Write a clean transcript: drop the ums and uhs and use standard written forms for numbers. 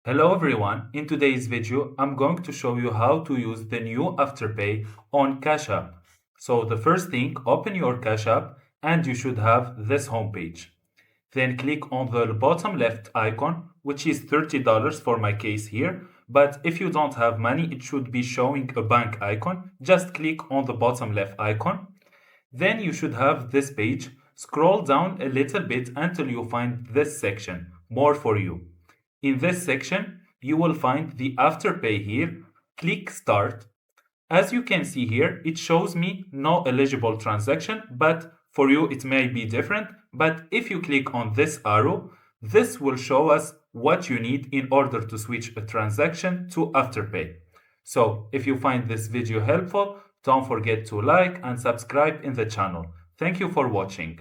Hello everyone, in today's video I'm going to show you how to use the new Afterpay on Cash App. So the first thing, open your Cash App and you should have this homepage. Then click on the bottom left icon, which is $30 for my case here, but if you don't have money it should be showing a bank icon. Just click on the bottom left icon. Then you should have this page. Scroll down a little bit until you find this section, More for You. In this section, you will find the Afterpay here. Click Start. As you can see here, it shows me no eligible transaction, but for you it may be different. But if you click on this arrow, this will show us what you need in order to switch a transaction to Afterpay. So if you find this video helpful, don't forget to like and subscribe in the channel. Thank you for watching.